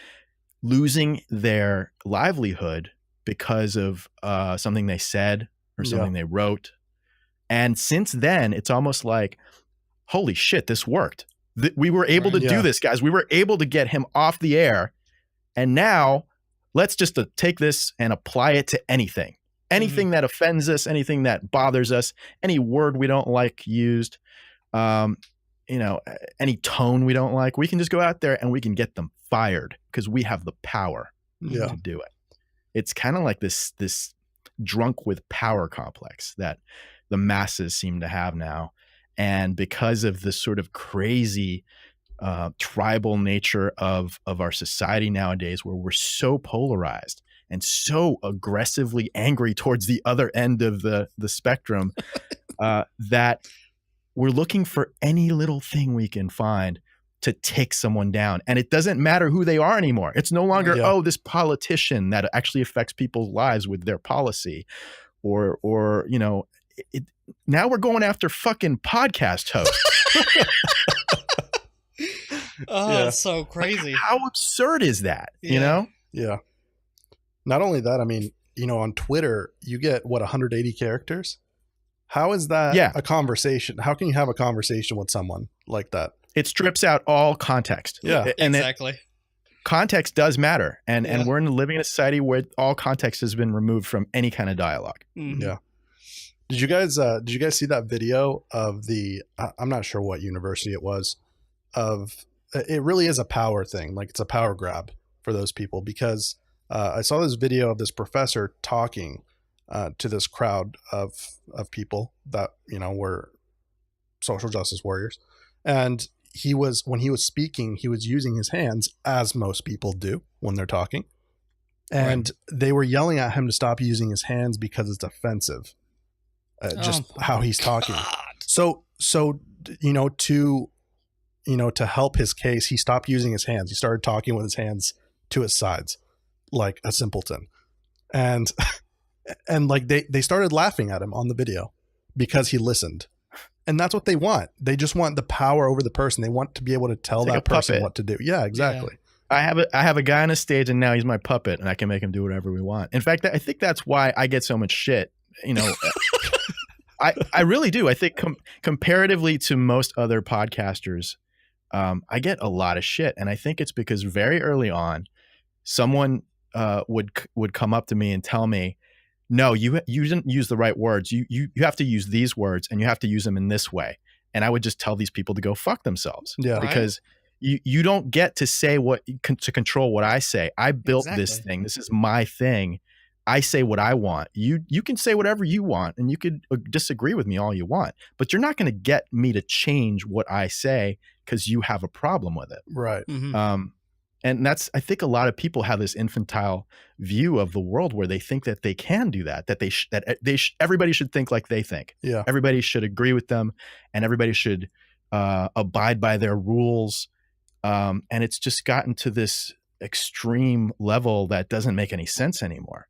losing their livelihood because of something they said or something they wrote. And since then, it's almost like, holy shit, this worked. We were able to do this, guys. We were able to get him off the air. And now let's just take this and apply it to anything. Anything that offends us, anything that bothers us, any word we don't like used, you know, any tone we don't like, we can just go out there and we can get them fired because we have the power to do it. It's kind of like this drunk with power complex that the masses seem to have now. And because of the sort of crazy tribal nature of our society nowadays, where we're so polarized and so aggressively angry towards the other end of the spectrum, that we're looking for any little thing we can find to take someone down. And it doesn't matter who they are anymore. It's no longer, this politician that actually affects people's lives with their policy, or you know, now we're going after fucking podcast hosts. Oh, Yeah. it's so crazy. How absurd is that? You Yeah. know? Yeah. Not only that, I mean, on Twitter, you get 180 characters. How is that Yeah. a conversation? How can you have a conversation with someone like that? It strips out all context. Yeah. And Exactly. context does matter. And Yeah. we're living in a society where all context has been removed from any kind of dialogue. Mhm. Yeah. Did you guys see that video of I'm not sure what university it was, of it really is a power thing. Like, it's a power grab for those people, because I saw this video of this professor talking to this crowd of people that, were social justice warriors. And when he was speaking, he was using his hands, as most people do when they're talking. And they were yelling at him to stop using his hands because it's offensive. Just how he's talking. So, to help his case, he stopped using his hands. He started talking with his hands to his sides, like a simpleton. And like they started laughing at him on the video because he listened. And that's what they want. They just want the power over the person. They want to be able to tell It's like that a person puppet. what to do. Yeah, exactly. I have a guy on a stage, and now he's my puppet, and I can make him do whatever we want. In fact, I think that's why I get so much shit. I really do. I think comparatively to most other podcasters, I get a lot of shit, and I think it's because very early on, someone would come up to me and tell me, "No, you didn't use the right words. You have to use these words, and you have to use them in this way." And I would just tell these people to go fuck themselves. Yeah. Because you don't get to say to control what I say. I built this Exactly. thing. This is my thing. I say what I want. You can say whatever you want, and you could disagree with me all you want, but you're not going to get me to change what I say because you have a problem with it. Right. Mhm. And I think a lot of people have this infantile view of the world where they think that they can do that, everybody should think like they think. Yeah. Everybody should agree with them, and everybody should abide by their rules. And it's just gotten to this extreme level that doesn't make any sense anymore.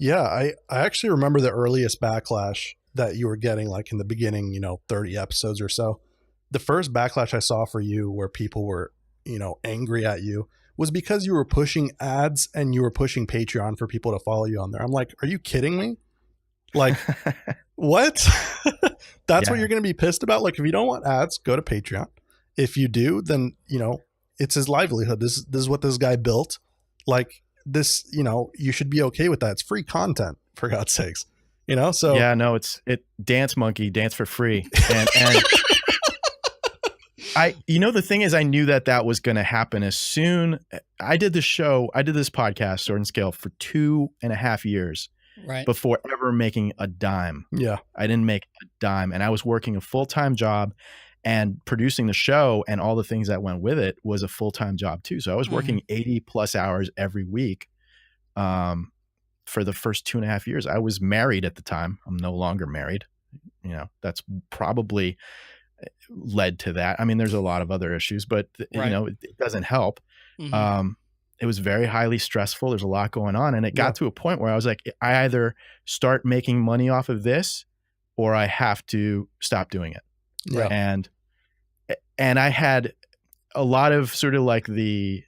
Yeah, I actually remember the earliest backlash that you were getting, like in the beginning, 30 episodes or so. The first backlash I saw for you where people were, angry at you was because you were pushing ads and you were pushing Patreon for people to follow you on there. I'm like, are you kidding me? Like, what? That's what you're going to be pissed about? Like, if you don't want ads, go to Patreon. If you do, then, it's his livelihood. This is what this guy built. Like, this, you should be okay with that. It's free content, for God's sakes. So yeah, no, it Dance Monkey, dance for free. And the thing is, I knew that was going to happen as soon. I did this podcast, Sword and Scale, for 2.5 years Right. before ever making a dime. Yeah. I didn't make a dime, and I was working a full-time job, and producing the show and all the things that went with it was a full-time job too. So I was working 80 plus hours every week for the first 2.5 years. I was married at the time. I'm no longer married. That's probably led to that. I mean, there's a lot of other issues, but it doesn't help. Mhm. It was very highly stressful. There's a lot going on. And it got to a point where I was like, I either start making money off of this or I have to stop doing it. Yeah. And I had a lot of sort of like the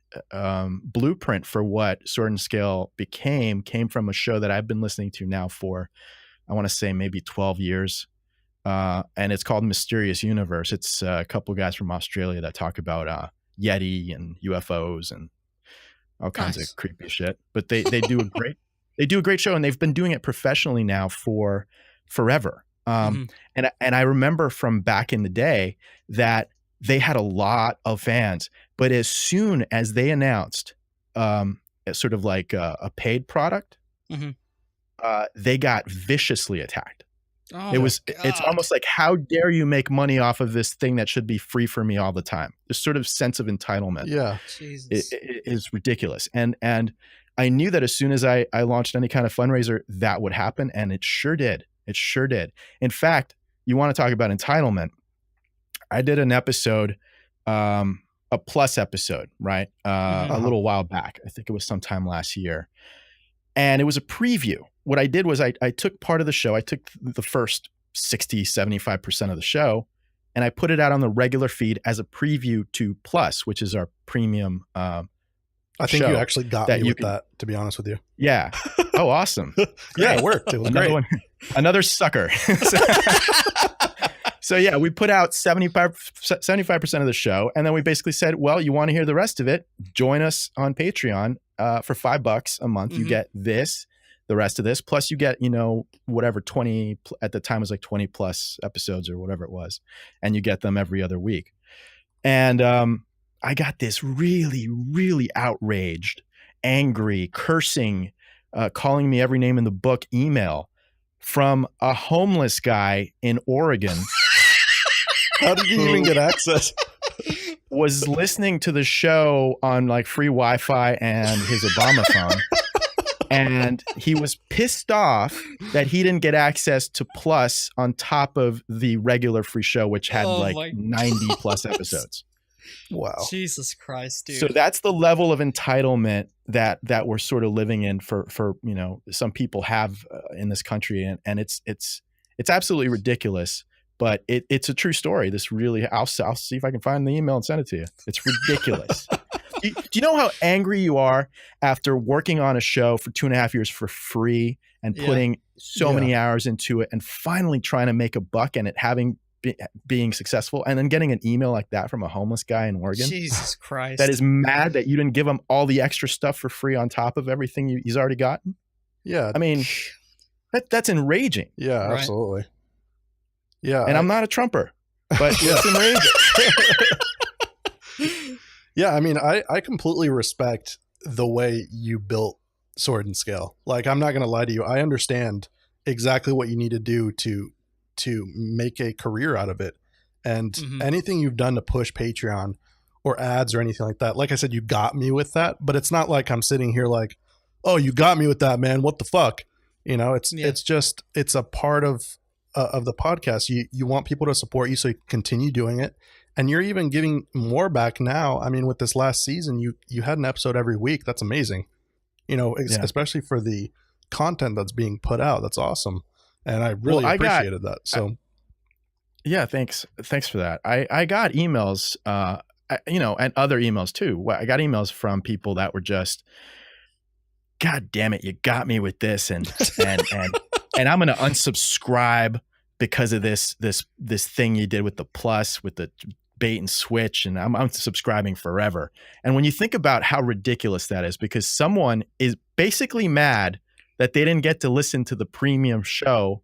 blueprint for what Sword and Scale came from a show that I've been listening to now for, I want to say maybe 12 years. And it's called Mysterious Universe. It's a couple of guys from Australia that talk about Yeti and UFOs and all kinds of creepy shit. But they do a great show, and they've been doing it professionally now for forever. And I remember from back in the day that they had a lot of fans, but as soon as they announced sort of like a paid product, they got viciously attacked. Oh, it's almost like, how dare you make money off of this thing that should be free for me all the time? This sort of sense of entitlement. Yeah. Jesus. It is ridiculous. And I knew that as soon as I launched any kind of fundraiser, that would happen. And it sure did. It sure did. In fact, you want to talk about entitlement. I did an episode, a plus episode, right? A little while back. I think it was sometime last year. And it was a preview. What I did was I took part of the show. I took the first 60, 75% of the show, and I put it out on the regular feed as a preview to Plus, which is our premium. I think you actually got me with that, to be honest with you. Yeah. Oh, awesome. Yeah, it worked. It was Another great. one, another sucker. So yeah, we put out 75% of the show. And then we basically said, well, you want to hear the rest of it? Join us on Patreon for $5 a month. You get this, the rest of this, plus you get, whatever 20, at the time it was like 20 plus episodes or whatever it was. And you get them every other week. And I got this really, really outraged, angry, cursing, calling me every name in the book email from a homeless guy in Oregon. How did you even get access? Was listening to the show on like free Wi-Fi and his Obama phone. And he was pissed off that he didn't get access to Plus on top of the regular free show, which had 90 plus episodes. Wow. Jesus Christ, dude. So that's the level of entitlement that we're sort of living in for some people have in this country. And it's absolutely ridiculous, but it's a true story. This really, I'll see if I can find the email and send it to you. It's ridiculous. Do you know how angry you are after working on a show for 2.5 years for free and putting so many hours into it and finally trying to make a buck and it being successful, and then getting an email like that from a homeless guy in Oregon? Jesus Christ. That is mad that you didn't give him all the extra stuff for free on top of everything he's already gotten? Yeah. I mean, that's enraging. Yeah, Right. absolutely. Yeah. And I'm not a Trumper, but it's enraging. Yeah, I mean, I completely respect the way you built Sword and Scale. Like, I'm not going to lie to you. I understand exactly what you need to do to make a career out of it. And anything you've done to push Patreon or ads or anything like that, like I said, you got me with that. But it's not like I'm sitting here like, oh, you got me with that, man. What the fuck? It's just, it's a part of the podcast. You want people to support you so you continue doing it. And you're even giving more back now. I mean, with this last season, you had an episode every week. That's amazing. Especially for the content that's being put out. That's awesome. And I really appreciated that. So, yeah, thanks for that. I got emails, and other emails too. I got emails from people that were just, God damn it, you got me with this, and I'm going to unsubscribe because of this thing you did with the Plus, with the bait and switch, and I'm unsubscribing forever. And when you think about how ridiculous that is, because someone is basically mad that they didn't get to listen to the premium show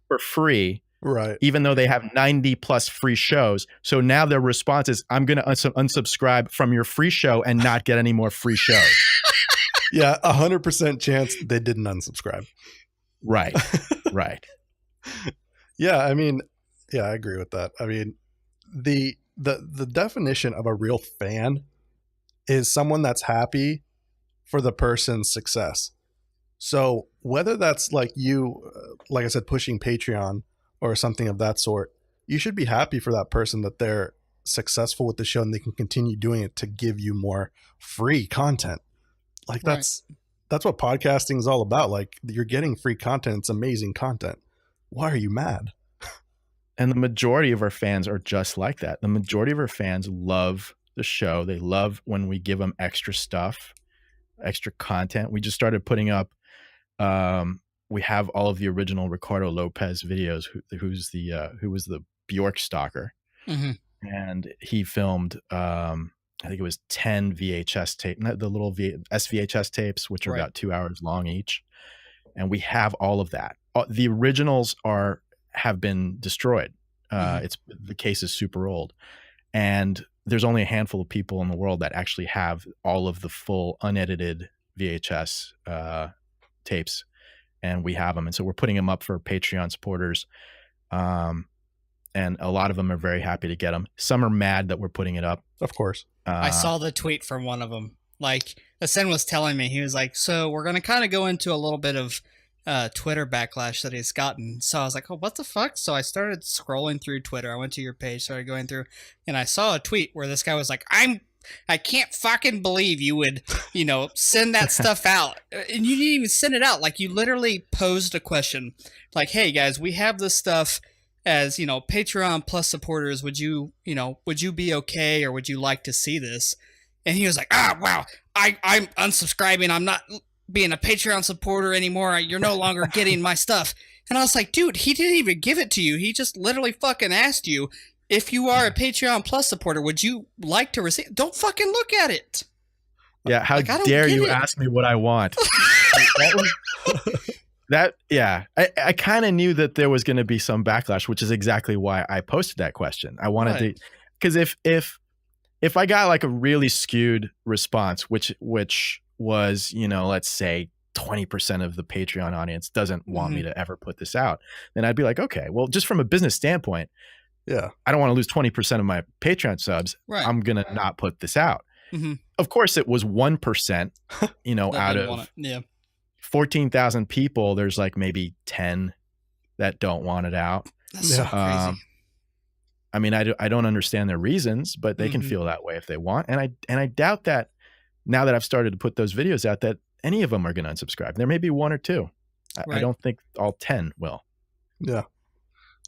for free, right? Even though they have 90 plus free shows. So now their response is, I'm going to unsubscribe from your free show and not get any more free shows. Yeah, 100% chance they didn't unsubscribe. Right. Right. Yeah, I mean, yeah, I agree with that. I mean, the definition of a real fan is someone that's happy for the person's success. So whether that's like you, like I said, pushing Patreon or something of that sort, you should be happy for that person that they're successful with the show and they can continue doing it to give you more free content. Like that's what podcasting is all about. Like, you're getting free content. It's amazing content. Why are you mad? And the majority of our fans are just like that. The majority of our fans love the show. They love when we give them extra stuff, extra content. We just started putting up, we have all of the original Ricardo Lopez videos, who was the Bjork stalker. And he filmed, I think it was 10 VHS tape, the little SVHS tapes, which are about 2 hours long each. And we have all of that. The originals have been destroyed. The case is super old, and there's only a handful of people in the world that actually have all of the full unedited VHS tapes, and we have them. And so we're putting them up for Patreon supporters. And a lot of them are very happy to get them. Some are mad that we're putting it up. Of course. I saw the tweet from one of them. Like, Asen was telling me, he was like, so we're going to kind of go into a little bit of Twitter backlash that he's gotten. So I was like, oh, what the fuck? So I started scrolling through Twitter. I went to your page, started going through, and I saw a tweet where this guy was like, I can't fucking believe you would, send that stuff out. And you didn't even send it out. Like, you literally posed a question. Like, hey, guys, we have this stuff. as, Patreon Plus supporters, would you be okay, or would you like to see this? And he was like, wow, I'm unsubscribing. I'm not being a Patreon supporter anymore. You're no longer getting my stuff. And I was like, dude, he didn't even give it to you. He just literally fucking asked you, if you are a Patreon Plus supporter, would you like to receive? Don't fucking look at it. Yeah, how dare you ask me what I want? I kind of knew that there was going to be some backlash, which is exactly why I posted that question. I wanted to, because if I got like a really skewed response, which was, let's say 20% of the Patreon audience doesn't want me to ever put this out, then I'd be like, okay, well, just from a business standpoint, I don't want to lose 20% of my Patreon subs. Right. I'm going to not put this out. Mm-hmm. Of course, it was 1%, out of 14,000 people, there's like maybe 10 that don't want it out. That's so crazy. I mean, I don't understand their reasons, but they can feel that way if they want. And I doubt that now that I've started to put those videos out, that any of them are going to unsubscribe. There may be one or two. I don't think all 10 will. Yeah.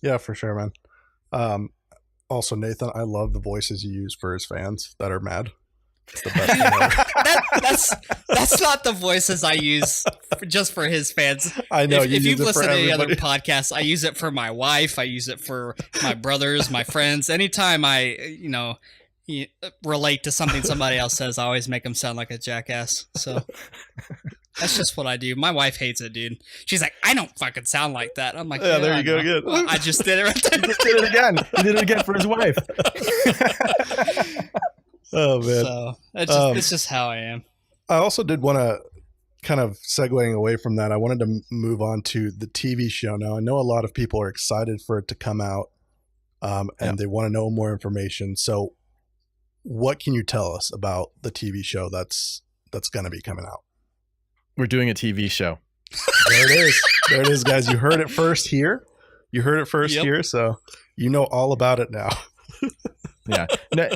Yeah, for sure, man. Also, Nathan, I love the voices you use for his fans that are mad. It's the best thing ever. That's not the voices I use just for his fans. I know. If you've listened to any other podcasts, I use it for my wife. I use it for my brothers, my friends. Anytime I, relate to something somebody else says, I always make them sound like a jackass. So that's just what I do. My wife hates it, dude. She's like, I don't fucking sound like that. I'm like, yeah, there you go. Good. Well, I just did it right there. He just did it again. He did it again for his wife. Oh, man. So it's just how I am. I also did want to kind of segueing away from that. I wanted to move on to the TV show. Now, I know a lot of people are excited for it to come out, and they want to know more information. So what can you tell us about the TV show that's going to be coming out? We're doing a TV show. There it is. There it is, guys. You heard it first here. Here. So you know all about it now. Yeah. No,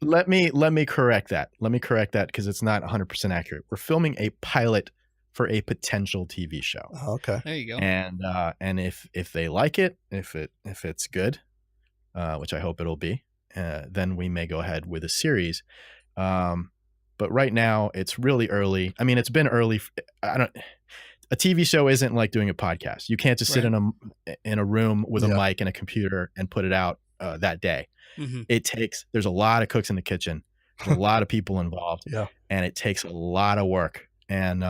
let me correct that. Because it's not 100% accurate. We're filming a pilot for a potential TV show. Oh, okay. There you go. And if they like it, if it's good, which I hope it'll be, then we may go ahead with a series. But right now it's really early. I mean, it's been early. A TV show isn't like doing a podcast. You can't just sit in a room with a mic and a computer and put it out that day. Mm-hmm. There's a lot of cooks in the kitchen. There's a lot of people involved. And it takes a lot of work. And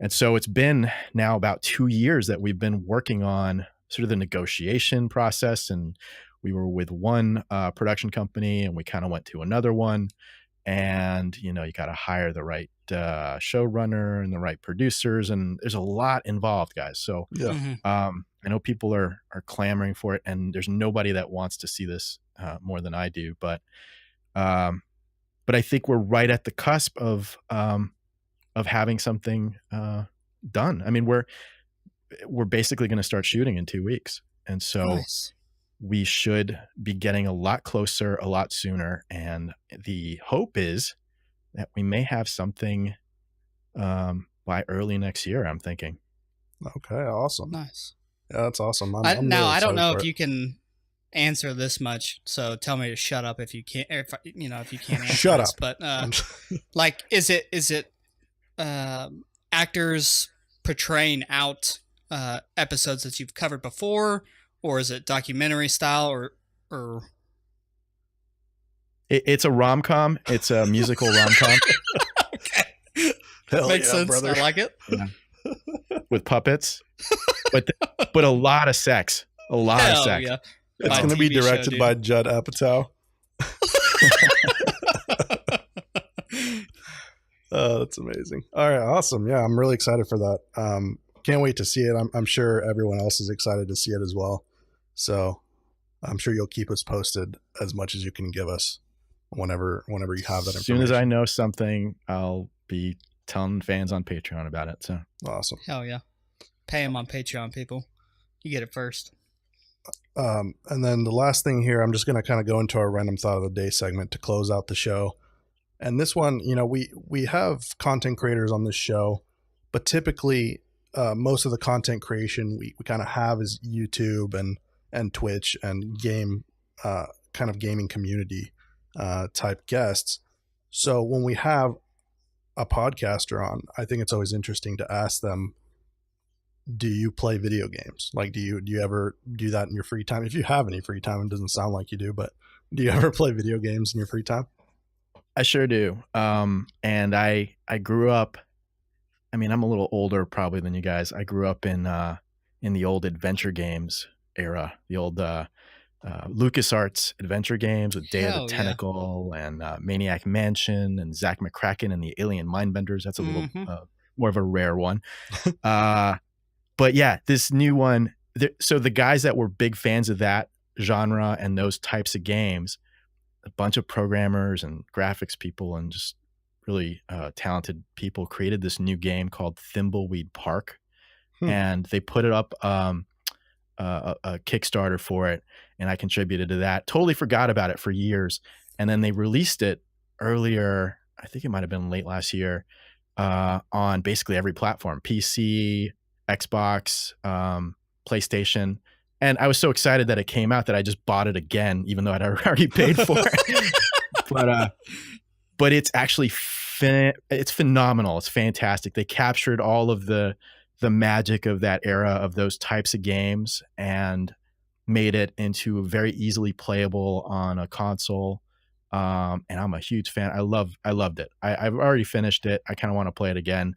so it's been now about 2 years that we've been working on sort of the negotiation process. And we were with one production company, and we kind of went to another one. And, you got to hire the right showrunner and the right producers. And there's a lot involved, guys. So I know people are clamoring for it, and there's nobody that wants to see this more than I do. But I think we're right at the cusp of having something done. I mean, we're basically going to start shooting in 2 weeks. And so we should be getting a lot closer, a lot sooner. And the hope is that we may have something by early next year, I'm thinking. Okay, awesome. Nice. Yeah, that's awesome. I don't know if you can answer this much, so tell me to shut up if you can't. If you can't answer shut this, up. But like, is it actors portraying out episodes that you've covered before, or is it documentary style, or? It's a rom-com. It's a musical rom-com. Okay. Makes sense. Brother. I like it. Yeah. With puppets, but a lot of sex. A lot of sex. Yeah. It's going to be directed by Judd Apatow. Oh, that's amazing. All right, awesome. Yeah, I'm really excited for that. Can't wait to see it. I'm sure everyone else is excited to see it as well. So I'm sure you'll keep us posted as much as you can give us whenever you have that information. As soon as I know something, I'll be telling fans on Patreon about it. So awesome. Hell yeah. Pay them on Patreon, people. You get it first. And then the last thing here, I'm just going to kind of go into our random thought of the day segment to close out the show. And this one, we have content creators on this show, but typically most of the content creation we kind of have is YouTube and and Twitch and game kind of gaming community type guests. So when we have a podcaster on, I think it's always interesting to ask them, do you play video games? Like, do you ever do that in your free time? If you have any free time, it doesn't sound like you do, but do you ever play video games in your free time? I sure do. And I grew up, I mean, I'm a little older probably than you guys. I grew up in the old adventure games era, the old LucasArts adventure games with Day of the Tentacle and Maniac Mansion and Zach McCracken and the Alien Mindbenders. That's a little more of a rare one. But yeah, this new one. So the guys that were big fans of that genre and those types of games, a bunch of programmers and graphics people and just really talented people created this new game called Thimbleweed Park. And they put it up a Kickstarter for it, and I contributed to that. Totally forgot about it for years. And then they released it earlier, I think it might have been late last year, on basically every platform, PC, Xbox, PlayStation. And I was so excited that it came out that I just bought it again, even though I'd already paid for it. But it's actually it's phenomenal. It's fantastic. They captured all of the magic of that era of those types of games and made it into very easily playable on a console. And I'm a huge fan. I loved it. I've already finished it. I kind of want to play it again.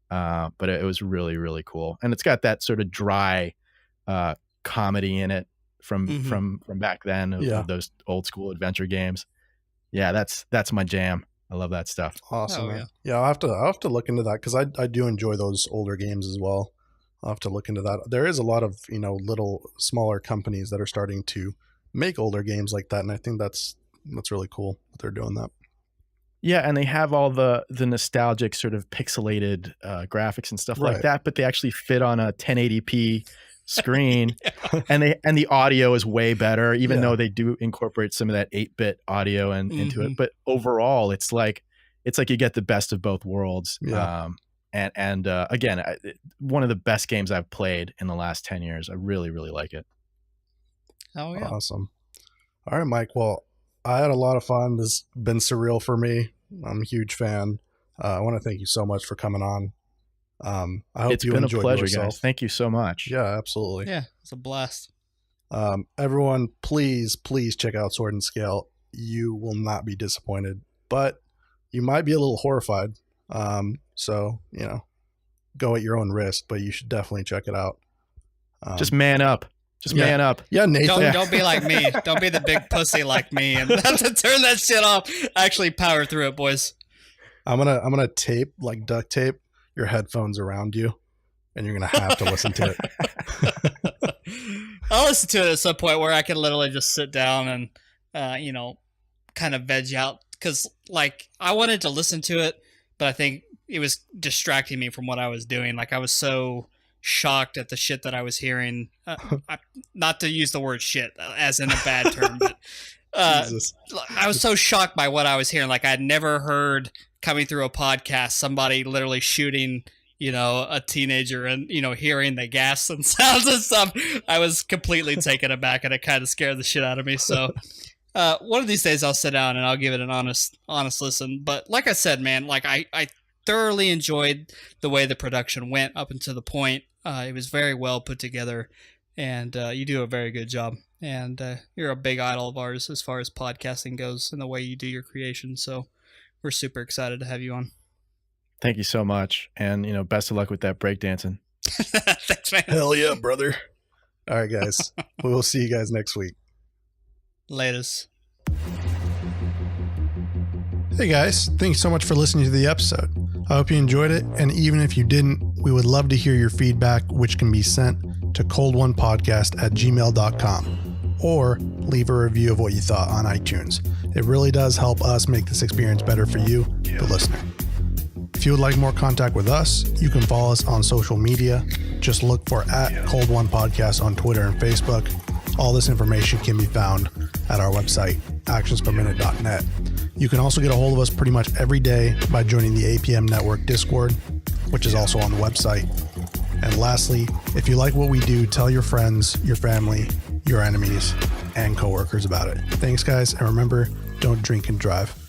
But it was really, really cool. And it's got that sort of dry comedy in it from back then of those old school adventure games. Yeah, that's my jam. I love that stuff. Awesome. Man. Yeah, I'll have to look into that because I do enjoy those older games as well. I'll have to look into that. There is a lot of, little smaller companies that are starting to make older games like that, and I think that's really cool that they're doing that. Yeah, and they have all the nostalgic sort of pixelated graphics and stuff like that, but they actually fit on a 1080p screen, and the audio is way better, even though they do incorporate some of that 8-bit audio into it. But overall, it's like you get the best of both worlds. Yeah. And again, one of the best games I've played in the last 10 years. I really, really like it. Oh yeah, awesome. All right, Mike. Well, I had a lot of fun. This has been surreal for me. I'm a huge fan. I want to thank you so much for coming on. I hope you enjoyed yourself. It's been a pleasure, guys. Thank you so much. Yeah, absolutely. Yeah, it's a blast. Everyone, please check out Sword and Scale. You will not be disappointed, but you might be a little horrified. So, go at your own risk, but you should definitely check it out. Just man up. Man up. Yeah, Nathan. Don't be like me. Don't be the big pussy like me and have to turn that shit off. Actually power through it, boys. I'm gonna tape, like duct tape, your headphones around you, and you're gonna have to listen to it. I'll listen to it at some point where I can literally just sit down and kind of veg out, because I wanted to listen to it, but I think it was distracting me from what I was doing. I was so shocked at the shit that I was hearing. Not to use the word shit as in a bad term, but I was so shocked by what I was hearing. I'd never heard coming through a podcast somebody literally shooting a teenager and hearing the gas and sounds and stuff. I was completely taken aback, and it kind of scared the shit out of me. So one of these days I'll sit down and I'll give it an honest listen. But like I said, man, I thoroughly enjoyed the way the production went up until the point. It was very well put together, and you do a very good job. And you're a big idol of ours as far as podcasting goes and the way you do your creation. So we're super excited to have you on. Thank you so much. And, best of luck with that breakdancing. Thanks, man. Hell yeah, brother. All right, guys. We will see you guys next week. Laters. Hey guys, thanks so much for listening to the episode. I hope you enjoyed it, and even if you didn't, we would love to hear your feedback, which can be sent to coldonepodcast@gmail.com, or leave a review of what you thought on iTunes. It really does help us make this experience better for you, the listener. If you would like more contact with us, you can follow us on social media. Just look for @Cold1Podcast on Twitter and Facebook. All this information can be found at our website, actionsperminute.net. You can also get a hold of us pretty much every day by joining the APM Network Discord, which is also on the website. And lastly, if you like what we do, tell your friends, your family, your enemies, and coworkers about it. Thanks, guys. And remember, don't drink and drive.